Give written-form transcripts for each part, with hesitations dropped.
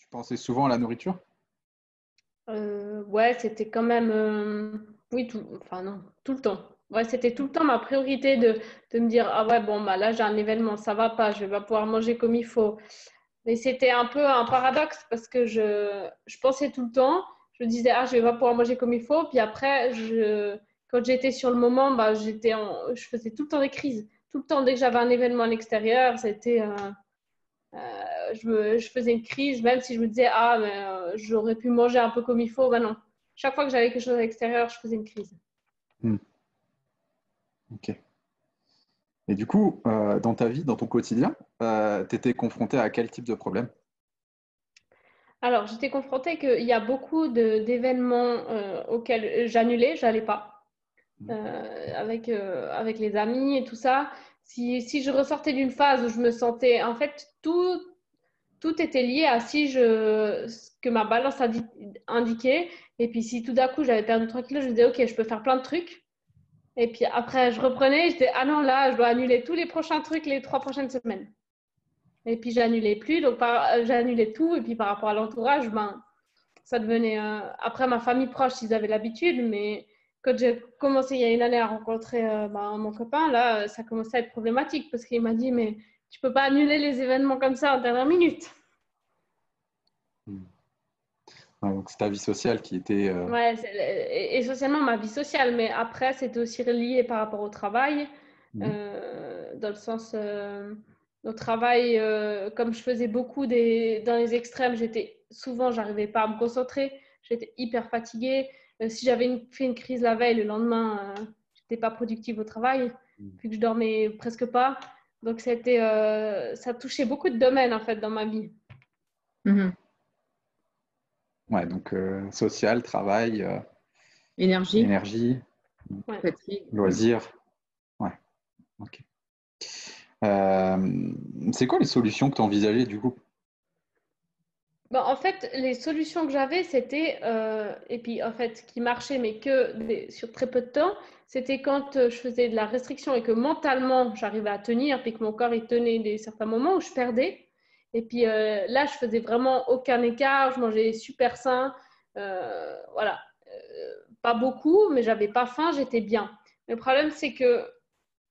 pensais souvent à la nourriture? Ouais, c'était quand même, oui, enfin non, tout le temps. Ouais, c'était tout le temps ma priorité de me dire, ah ouais, bon, bah là, j'ai un événement, ça va pas, je vais pas pouvoir manger comme il faut. Mais c'était un peu un paradoxe parce que je pensais tout le temps, je me disais, ah, je vais pas pouvoir manger comme il faut. Puis après, quand j'étais sur le moment, bah, je faisais tout le temps des crises. Tout le temps, dès que j'avais un événement à l'extérieur, je faisais une crise, même si je me disais, ah, mais j'aurais pu manger un peu comme il faut. Ben non. Chaque fois que j'avais quelque chose à l'extérieur, je faisais une crise. Hmm, ok. Et du coup, dans ta vie, dans ton quotidien, tu étais confronté à quel type de problème? Alors, j'étais confrontée qu'il y a beaucoup d'événements auxquels j'annulais, j'allais pas, avec les amis et tout ça. Si je ressortais d'une phase où je me sentais, en fait, tout était lié à ce que ma balance indiquait. Et puis, si tout d'un coup, j'avais perdu 3 kilos, je me disais, OK, je peux faire plein de trucs. Et puis après, je reprenais, je disais, ah non, là, je dois annuler tous les prochains trucs les 3 prochaines semaines. Et puis, j'annulais plus, donc j'annulais tout. Et puis, par rapport à l'entourage, ben, ça devenait. Après, ma famille proche, ils avaient l'habitude, mais quand j'ai commencé il y a une année à rencontrer mon copain, là, ça commençait à être problématique parce qu'il m'a dit, mais tu peux pas annuler les événements comme ça en dernière minute. Hmm. Ouais, donc c'est ta vie sociale qui était… Ouais, essentiellement ma vie sociale, mais après, c'était aussi relié par rapport au travail, Mhm. dans le sens, au travail, comme je faisais beaucoup dans les extrêmes, j'arrivais pas à me concentrer, j'étais hyper fatiguée. Si j'avais fait une crise la veille, le lendemain, j'étais pas productive au travail, vu que je dormais presque pas. Donc, ça touchait beaucoup de domaines, en fait, dans ma vie. Mhm. Ouais, donc social, travail, Énergie, énergie, Ouais. fatigue. loisirs. Ouais, ok. C'est quoi les solutions que tu envisageais du coup? Bah, en fait, les solutions que j'avais, c'était, et puis en fait, qui marchaient, mais sur très peu de temps, c'était quand je faisais de la restriction et que mentalement, j'arrivais à tenir, puis que mon corps, il tenait certains moments où je perdais. Et puis là, je faisais vraiment aucun écart, je mangeais super sain, voilà. Pas beaucoup, mais j'avais pas faim, j'étais bien. Le problème, c'est que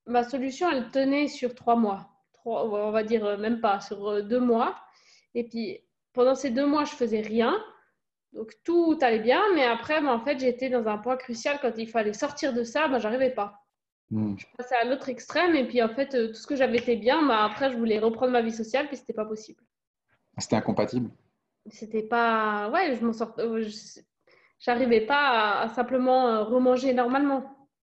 ma solution, elle tenait sur 3 mois. On va dire même pas, sur 2 mois. Et puis, pendant ces 2 mois, je faisais rien. Donc, tout allait bien. Mais après, en fait, j'étais dans un point crucial. Quand il fallait sortir de ça, j'arrivais pas. Hmm. Je passais à l'autre extrême. Et puis, en fait, tout ce que j'avais été bien, après, je voulais reprendre ma vie sociale. Puis, c'était pas possible. C'était incompatible. C'était pas. Ouais, je m'en sortais. J'arrivais pas à simplement remanger normalement.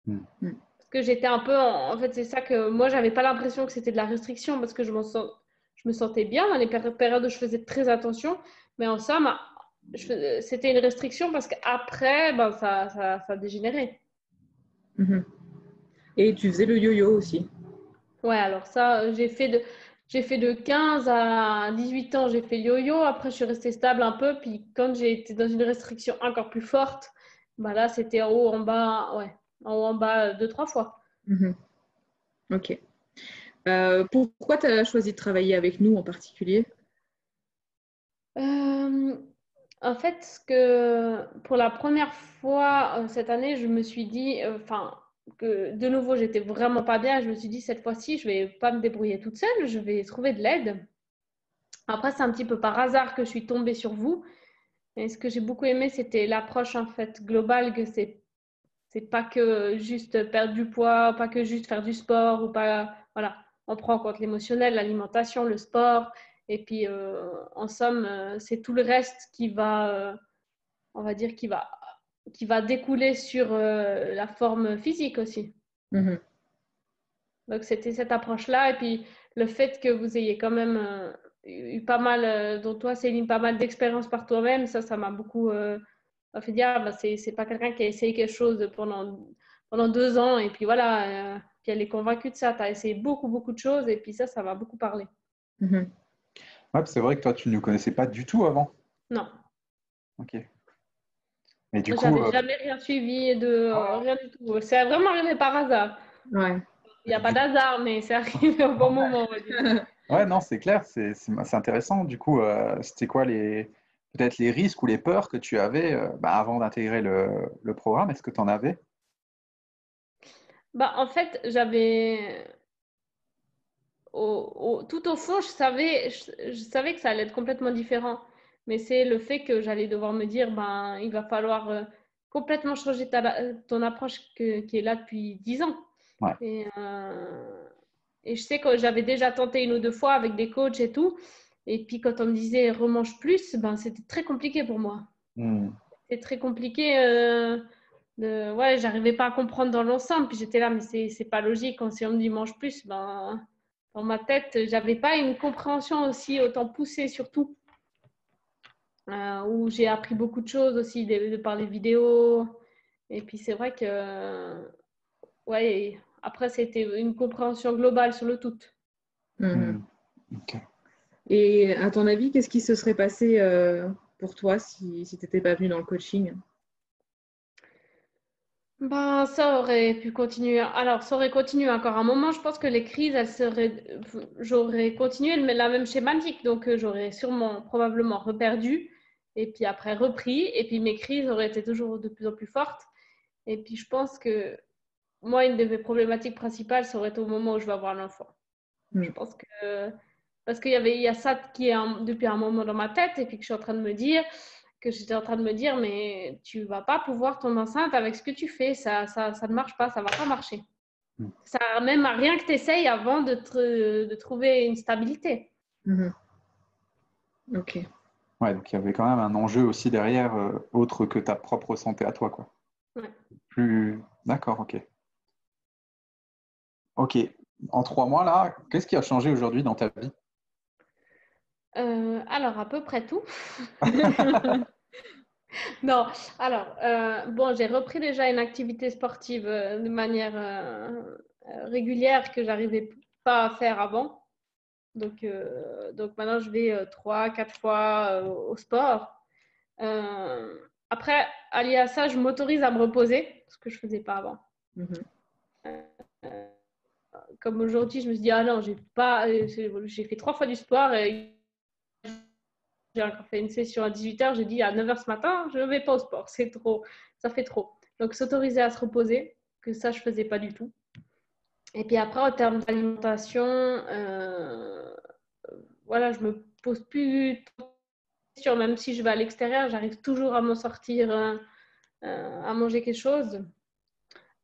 Hmm. Parce que j'étais un peu, en fait, c'est ça que moi, j'avais pas l'impression que c'était de la restriction parce que je me sentais bien dans les périodes où je faisais très attention. Mais en somme, c'était une restriction parce qu'après, ça dégénérait. Mhm. Et tu faisais le yo-yo aussi. Ouais, alors ça, j'ai fait de 15 à 18 ans, j'ai fait le yo-yo. Après, je suis restée stable un peu. Puis quand j'ai été dans une restriction encore plus forte, là, c'était en haut, en bas, ouais, en haut, en bas, 2, 3 fois. Mhm. Ok. Pourquoi tu as choisi de travailler avec nous en particulier? Euh, En fait, pour la première fois cette année, je me suis dit, enfin, que de nouveau, j'étais vraiment pas bien. Je me suis dit, cette fois-ci, je vais pas me débrouiller toute seule, je vais trouver de l'aide. Après, c'est un petit peu par hasard que je suis tombée sur vous. Et ce que j'ai beaucoup aimé, c'était l'approche en fait globale que c'est pas que juste perdre du poids, pas que juste faire du sport ou pas. Voilà, on prend en compte l'émotionnel, l'alimentation, le sport. Et puis, en somme, c'est tout le reste on va dire, qui va découler sur la forme physique aussi. Mhm. Donc, c'était cette approche-là. Et puis, le fait que vous ayez quand même eu pas mal, dont toi, Céline, pas mal d'expérience par toi-même, ça m'a beaucoup fait dire, c'est pas quelqu'un qui a essayé quelque chose pendant 2 ans. Et puis voilà, puis elle est convaincue de ça. Tu as essayé beaucoup, beaucoup de choses. Et puis ça m'a beaucoup parlé. Mhm. Ouais, c'est vrai que toi, tu ne nous connaissais pas du tout avant. Non, Ok. Et du coup, j'avais jamais rien suivi rien du tout. C'est vraiment arrivé par hasard. Ouais. Il n'y a pas d'hasard, mais c'est arrivé au bon moment, on va dire. Ouais, non, c'est clair, c'est intéressant. Du coup, c'était quoi peut-être les risques ou les peurs que tu avais avant d'intégrer le programme? Est-ce que tu en avais? Bah, en fait, tout au fond, je savais que ça allait être complètement différent. Mais c'est le fait que j'allais devoir me dire, ben, il va falloir complètement changer ton approche qui est là depuis 10 ans. Ouais. Et je sais que j'avais déjà tenté une ou deux fois avec des coachs et tout. Et puis quand on me disait remange plus, ben, c'était très compliqué pour moi. Hmm. C'était très compliqué. Ouais, j'arrivais pas à comprendre dans l'ensemble. Puis j'étais là, mais c'est pas logique. Si on me dit mange plus, ben, dans ma tête, j'avais pas une compréhension aussi autant poussée, surtout. Où j'ai appris beaucoup de choses aussi de par les vidéos. Et puis c'est vrai que, ouais, après, c'était une compréhension globale sur le tout. Mhm. Ok. Et à ton avis, qu'est-ce qui se serait passé pour toi si tu n'étais pas venu dans le coaching? Ben, ça aurait pu continuer. Alors, ça aurait continué encore un moment. Je pense que les crises, j'aurais continué la même schématique. Donc, j'aurais sûrement, probablement reperdu. Et puis après, repris. Et puis, mes crises auraient été toujours de plus en plus fortes. Et puis, je pense que moi, une de mes problématiques principales, ça aurait été au moment où je vais avoir l'enfant. Je pense que. Parce il y a ça qui est depuis un moment dans ma tête. Et puis, que je suis en train de me dire. J'étais en train de me dire, mais tu vas pas pouvoir tomber enceinte avec ce que tu fais, ça ne marche pas, ça va pas marcher. Ça même à rien que tu essayes avant de trouver une stabilité. Ok. Ouais, donc il y avait quand même un enjeu aussi derrière, autre que ta propre santé à toi, quoi. Ouais. D'accord, ok. Ok. En 3 mois, là, qu'est-ce qui a changé aujourd'hui dans ta vie? Alors, à peu près tout. Non, alors, bon, j'ai repris déjà une activité sportive de manière régulière que j'arrivais pas à faire avant. Donc maintenant, je vais 3, 4 fois au sport. Après, allié à ça, je m'autorise à me reposer, ce que je ne faisais pas avant. Comme aujourd'hui, je me suis dit, ah non, j'ai fait 3 fois du sport et j'ai encore fait une session à 18h. J'ai dit à 9h ce matin, je ne vais pas au sport, c'est trop, ça fait trop. Donc, s'autoriser à se reposer, que ça, je ne faisais pas du tout. Et puis après, en termes d'alimentation, voilà, je ne me pose plus trop de questions. Même si je vais à l'extérieur, j'arrive toujours à m'en sortir, à manger quelque chose.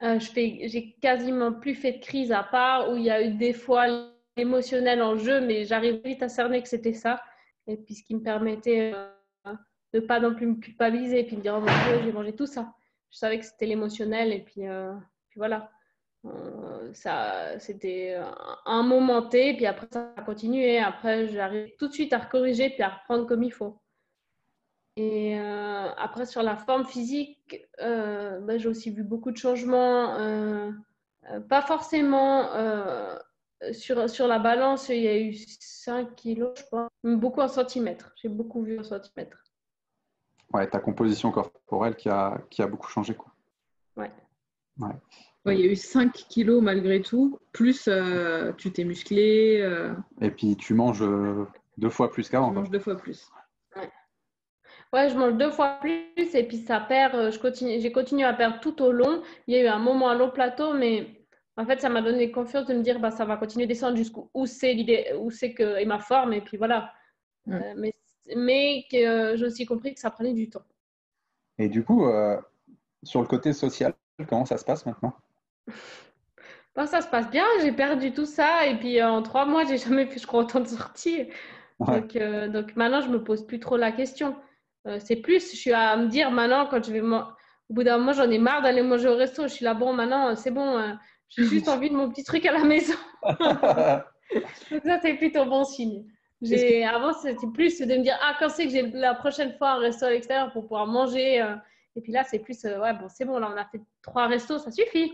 J'ai quasiment plus fait de crise à part où il y a eu des fois l'émotionnel en jeu, mais j'arrive vite à cerner que c'était ça. Et puis ce qui me permettait de pas non plus me culpabiliser et puis me dire, oh mon Dieu, j'ai mangé tout ça. Je savais que c'était l'émotionnel et puis voilà. C'était un moment T, puis après ça a continué. Après, j'arrive tout de suite à corriger puis à reprendre comme il faut. Et après, sur la forme physique, j'ai aussi vu beaucoup de changements. Pas forcément sur la balance, il y a eu 5 kilos, je pense. Beaucoup en centimètres. J'ai beaucoup vu en centimètres. Ouais, ta composition corporelle qui a beaucoup changé, quoi. Ouais. Ouais. Ouais, il y a eu 5 kilos malgré tout, plus tu t'es musclé. Et puis tu manges 2 fois plus qu'avant. Tu manges 2 fois plus. Ouais, je mange 2 fois plus et puis ça perd. J'ai continué à perdre tout au long. Il y a eu un moment, un long plateau, mais en fait, ça m'a donné confiance de me dire bah, ça va continuer à descendre jusqu'où c'est l'idée, où c'est que est ma forme et puis voilà. Mais que j'ai aussi compris que ça prenait du temps. Et du coup, sur le côté social, comment ça se passe maintenant? Bon, ça se passe bien, j'ai perdu tout ça et puis en 3 mois, j'ai jamais fait, je crois, autant de sorties. Ouais. Donc maintenant, je me pose plus trop la question. C'est plus, je suis à me dire maintenant, quand je vais au bout d'un moment, j'en ai marre d'aller manger au resto. Je suis là, bon, maintenant, c'est bon, j'ai juste envie de mon petit truc à la maison. Donc ça, c'est plutôt bon signe. Avant, c'était plus de me dire, ah, quand c'est que j'ai la prochaine fois un resto à l'extérieur pour pouvoir manger. Et puis là, c'est plus, ouais, bon, c'est bon, là, on a fait 3 restos, ça suffit.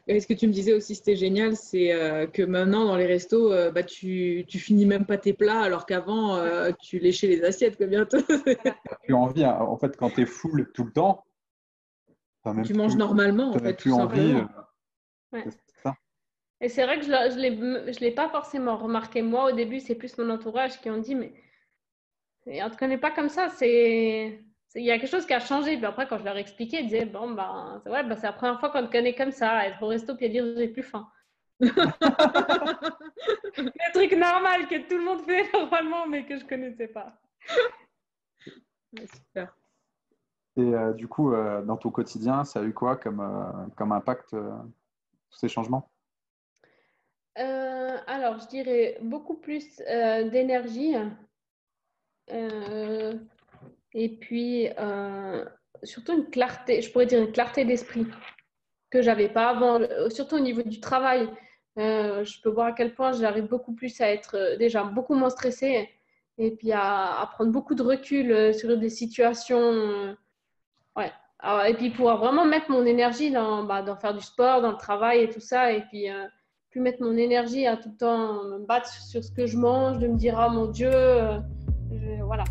Et ce que tu me disais aussi, c'était génial, c'est que maintenant, dans les restos, tu finis même pas tes plats, alors qu'avant, tu léchais les assiettes, quoi, bientôt. T'as plus envie, hein. En fait, quand tu es full tout le temps, Tu manges normalement, en fait, plus tout envie. simplement. Ouais. C'est ça. Et c'est vrai que je l'ai pas forcément remarqué. Moi, au début, c'est plus mon entourage qui ont dit, mais on ne te connaît pas comme ça. Il y a quelque chose qui a changé. Puis après, quand je leur expliquais, ils disaient, bon, ben, c'est ouais, ben, c'est la première fois qu'on te connaît comme ça, être au resto puis à dire, j'ai plus faim. Le truc normal que tout le monde fait normalement, mais que je connaissais pas. Ouais, super. Et du coup, dans ton quotidien, ça a eu quoi comme impact, tous ces changements? Alors, je dirais beaucoup plus d'énergie. Et puis, surtout une clarté, je pourrais dire une clarté d'esprit que j'avais pas avant, surtout au niveau du travail. Je peux voir à quel point j'arrive beaucoup plus à être déjà beaucoup moins stressée et puis à prendre beaucoup de recul sur des situations. Ouais. Alors, et puis pouvoir vraiment mettre mon énergie dans faire du sport, dans le travail et tout ça. Et puis plus mettre mon énergie à tout le temps me battre sur ce que je mange, de me dire, oh mon Dieu, voilà.